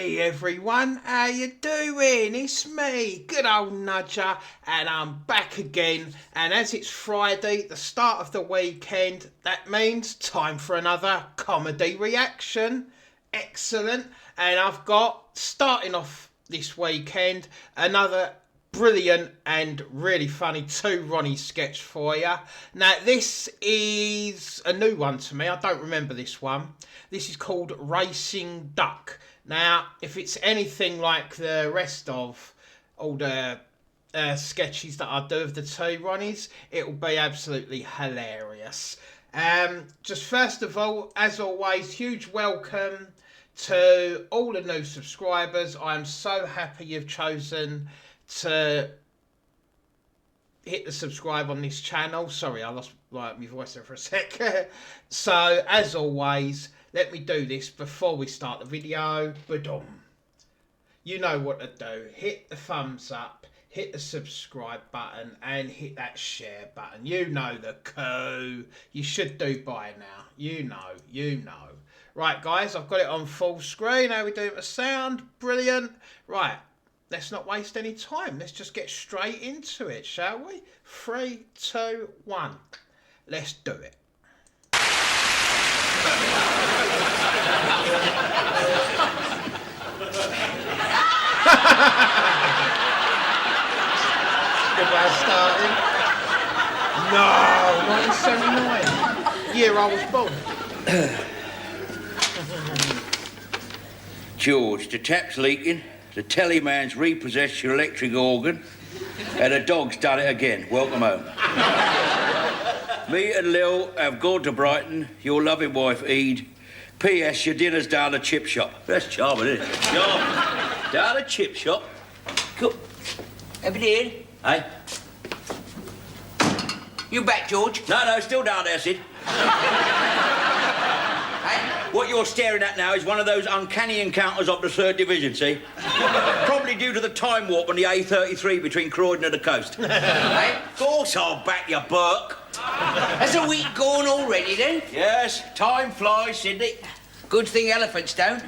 Hey everyone, how you doing? It's me, good old Nudger, and I'm back again. And as it's Friday, the start of the weekend, that means time for another comedy reaction. Excellent. And I've got, starting off this weekend, another brilliant and really funny two Ronnies sketch for you. Now this is a new one to me. I don't remember this one. This is called Racing Duck. Now if it's anything like the rest of all the sketches that I do of the two Ronnies, it will be absolutely hilarious. Just first of all, as always, huge welcome to all the new subscribers. I am so happy you've chosen to hit the subscribe on this channel. Sorry, I lost my voice there for a sec. So, as always, let me do this before we start the video. Ba-dum. You know what to do. Hit the thumbs up, hit the subscribe button, and hit that share button. You know the code. You should do by now. You know. Right, guys, I've got it on full screen. How we doing with sound? Brilliant. Right. Let's not waste any time. Let's just get straight into it, shall we? 3, 2, 1. Let's do it. Good way of starting. No, 1979. Year I was born. George, the tap's leaking. The telly man's repossessed your electric organ, and the dog's done it again. Welcome home. Me and Lil have gone to Brighton, your loving wife, Ede. P.S. Your dinner's down the chip shop. That's charming, isn't it? Charming. Down the chip shop. Cool. Have you in? Hey? You back, George? No, still down there, Sid. What you're staring at now is one of those uncanny encounters of the 3rd Division, see? Probably due to the time warp on the A33 between Croydon and the coast. Hey? Of course I'll back you, Burke. Has a week gone already, then? Yes, time flies, Sidney. Good thing elephants don't.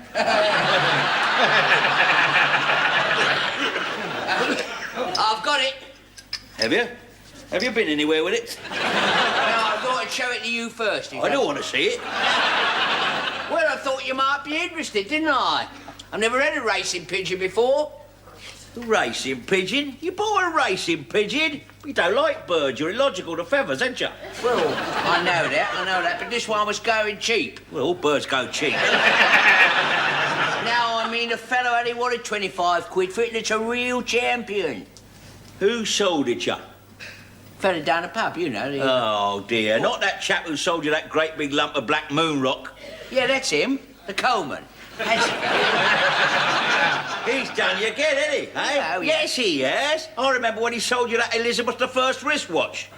I've got it. Have you? Have you been anywhere with it? Well, I thought I'd show it to you first. I don't want to see it. Well, I thought you might be interested, didn't I? I've never had a racing pigeon before. A racing pigeon? You bought a racing pigeon? You don't like birds. You're illogical to feathers, ain't you? Well, I know that, but this one was going cheap. Well, all birds go cheap. Now, I mean, a fellow only wanted 25 quid for it, and it's a real champion. Who sold it you? Fella down the pub, you know. Oh, dear. What? Not that chap who sold you that great big lump of black moon rock. Yeah, that's him. The Coleman. He's done you again, hasn't he? Hey? Oh, yeah. Yes, he has. I remember when he sold you that Elizabeth I wristwatch.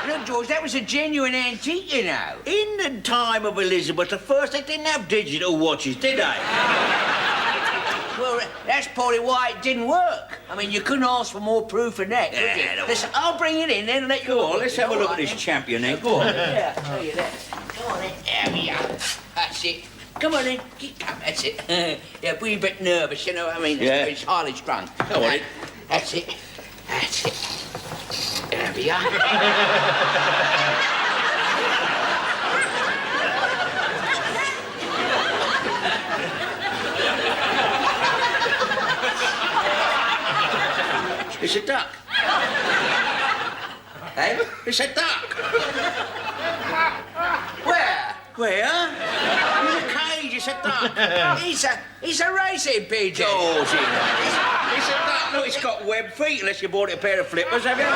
Look, George, that was a genuine antique, you know. In the time of Elizabeth I, they didn't have digital watches, did they? Well, that's probably why it didn't work. I mean, you couldn't ask for more proof than that, could you? No. Listen, I'll bring it in then and let you... Go on, let's have a look at this champion then. Go on. Yeah, I'll tell you that. Come on then. There we are. That's it. Come on then. Come, that's it. Yeah, be a bit nervous, you know what I mean? Yeah. It's highly strung. Go on. That's it. That's it. There we are. It's a duck. Hey? It's a duck. Where? Where? In a cage, it's a duck. He's a racing pigeon. George, it's a duck. Look, it's got webbed feet, unless you bought it a pair of flippers, have you?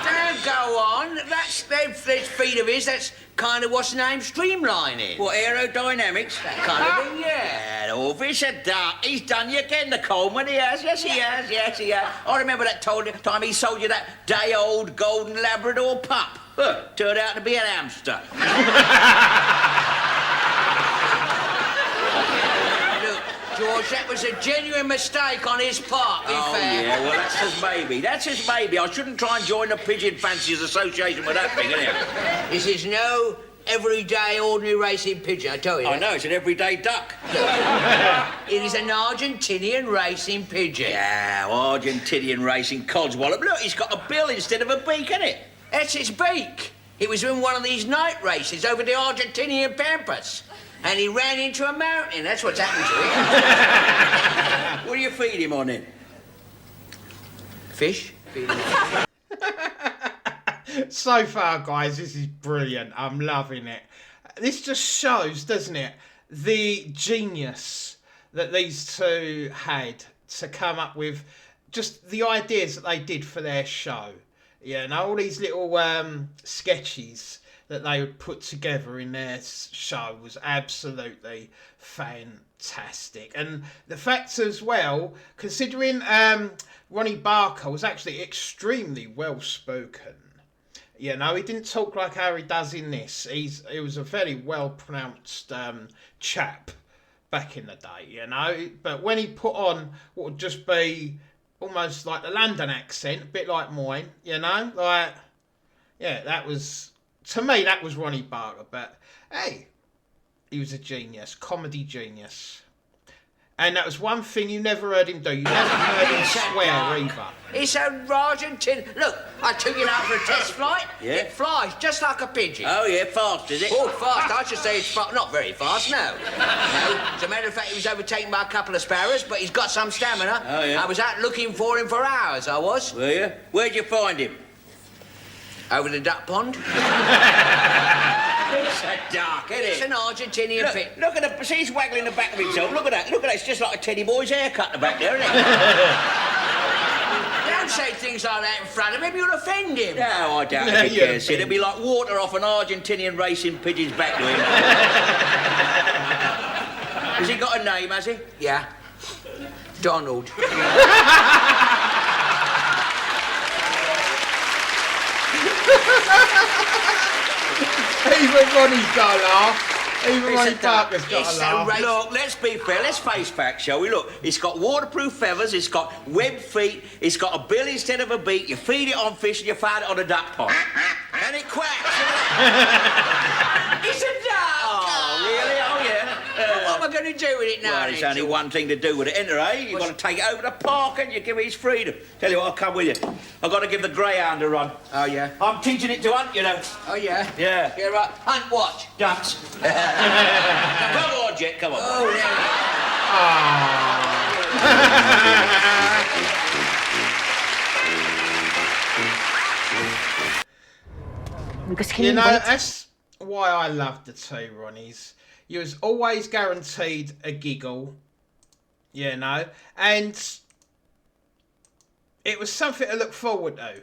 Don't go on. That's them feet of his. That's kind of what's the name? Streamlining. What, aerodynamics? That kind of thing, yeah. If it's a duck, he's done you again, the Coleman. He has, yes, he has, yes, he has. I remember that time he sold you that day-old golden Labrador pup. Turned out to be an hamster. Look, George, that was a genuine mistake on his part, be fair. Yeah, well, that's his maybe. That's his maybe. I shouldn't try and join the Pigeon Fanciers Association with that thing, innit? This is no everyday, ordinary racing pigeon, I tell you. I know, it's an everyday duck. It is an Argentinian racing pigeon. Yeah, Argentinian racing codswallop. Look, it's got a bill instead of a beak, hasn't it? That's its beak. It was in one of these night races over the Argentinian pampas. And he ran into a mountain. That's what's happened to it. What do you feed him on then? Fish? So far, guys, this is brilliant. I'm loving it. This just shows, doesn't it, the genius that these two had to come up with just the ideas that they did for their show. You know, all these little sketches that they would put together in their show was absolutely fantastic. And the fact as well, considering Ronnie Barker was actually extremely well spoken. You know, he didn't talk like how he does in this. He was a very well pronounced chap back in the day, you know. But when he put on what would just be almost like the London accent, a bit like mine, you know, like, yeah, that was, to me, that was Ronnie Barker. But hey, he was a genius, comedy genius. And that was one thing you never heard him do. You never heard him swear either. It's a Argentinian. Look, I took it out for a test flight. Yeah. It flies just like a pigeon. Oh, yeah, fast, is it? Oh, fast. I should say it's fast. Not very fast, no. No. As a matter of fact, he was overtaken by a couple of sparrows, but he's got some stamina. Oh, yeah. I was out looking for him for hours, I was. Were you? Where'd you find him? Over the duck pond. It's so dark, isn't it? It's an Argentinian pig. Look at the... See, he's waggling the back of himself. Look at that. Look at that. It's just like a teddy boy's haircut in the back there, isn't it? Don't say things like that in front of him. You'll offend him. No, I doubt if he cares. It'd be like water off an Argentinian racing pigeon's back to him. Has he got a name, has he? Yeah. Donald. Even Ronnie's got a laugh. Even Ronnie Barker's got a laugh. Look, let's be fair. Let's face facts, shall we? Look, it's got waterproof feathers. It's got webbed feet. It's got a bill instead of a beak. You feed it on fish and you find it on a duck pond. And it quacks. It's a duck! Oh, really? Oh, yeah. What am I going to do with it now? Well, there's only one thing to do with it, isn't there, eh? You've got to take it over to the park and you give it his freedom. Tell you what, I'll come with you. I've got to give the greyhound a run. Oh, yeah? I'm teaching it to hunt, you know. Oh, yeah? Yeah. Yeah, right. Hunt what? Ducks. Come on, Jet, come on. Oh, yeah. You know, that's why I love the two Ronnies. You was always guaranteed a giggle, you know, and it was something to look forward to.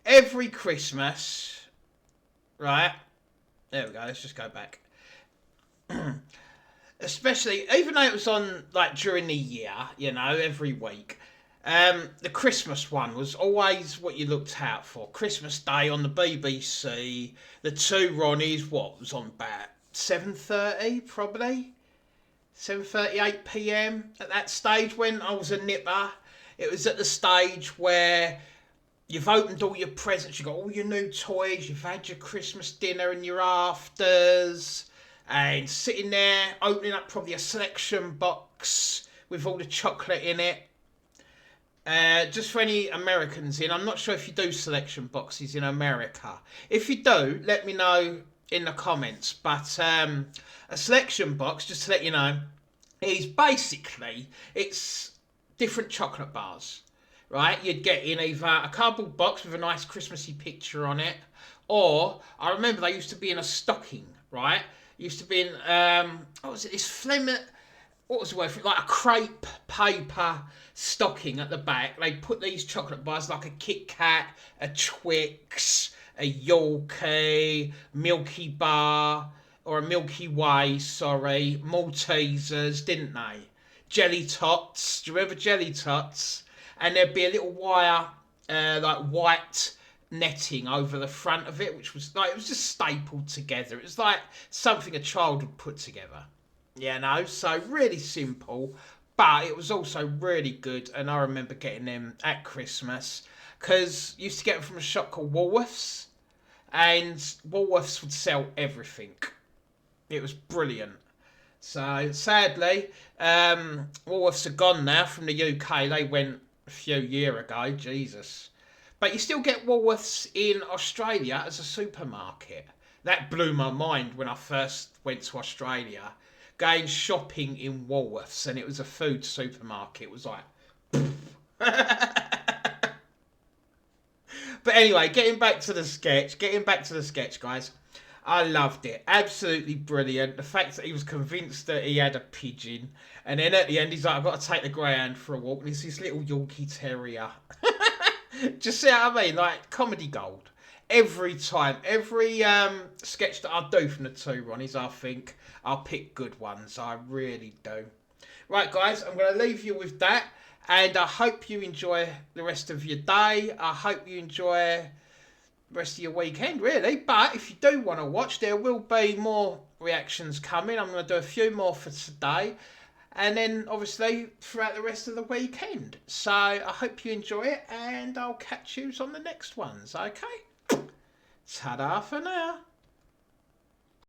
Every Christmas, right? There we go, let's just go back. Especially, even though it was on, like, during the year, you know, every week, the Christmas one was always what you looked out for. Christmas Day on the BBC, the two Ronnies, what was on about 7:30 probably? 7:30, 8 p.m. at that stage when I was a nipper. It was at the stage where you've opened all your presents, you've got all your new toys, you've had your Christmas dinner and your afters, and sitting there opening up probably a selection box with all the chocolate in it. Just for any Americans in, I'm not sure if you do selection boxes in America. If you do, let me know in the comments. But a selection box, just to let you know, is basically, it's different chocolate bars, right? You'd get in either a cardboard box with a nice Christmassy picture on it, or I remember they used to be in a stocking, right? Used to be in, what was it, this what was the word for it? Like a crepe paper stocking at the back. They put these chocolate bars like a Kit Kat, a Twix, a Yorkie, Milky Bar, or a Milky Way, sorry, Maltesers, didn't they? Jelly Tots, do you remember Jelly Tots? And there'd be a little wire, like white netting over the front of it, which was like, it was just stapled together. It was like something a child would put together. You know, so really simple, but it was also really good, and I remember getting them at Christmas, because used to get them from a shop called Woolworths, and Woolworths would sell everything. It was brilliant. So sadly, Woolworths are gone now from the UK. They went a few years ago. Jesus. But you still get Woolworths in Australia as a supermarket. That blew my mind when I first went to Australia. Going shopping in Woolworths, and it was a food supermarket. It was like... But anyway, getting back to the sketch, guys. I loved it. Absolutely brilliant. The fact that he was convinced that he had a pigeon. And then at the end, he's like, I've got to take the greyhound for a walk. And it's this little Yorkie Terrier. Just see what I mean? Like, comedy gold. Every time. Every sketch that I do from the two Ronnies, I think I'll pick good ones. I really do. Right, guys, I'm going to leave you with that. And I hope you enjoy the rest of your day. I hope you enjoy the rest of your weekend, really. But if you do want to watch, there will be more reactions coming. I'm going to do a few more for today. And then, obviously, throughout the rest of the weekend. So, I hope you enjoy it. And I'll catch you on the next ones, okay? Ta-da for now.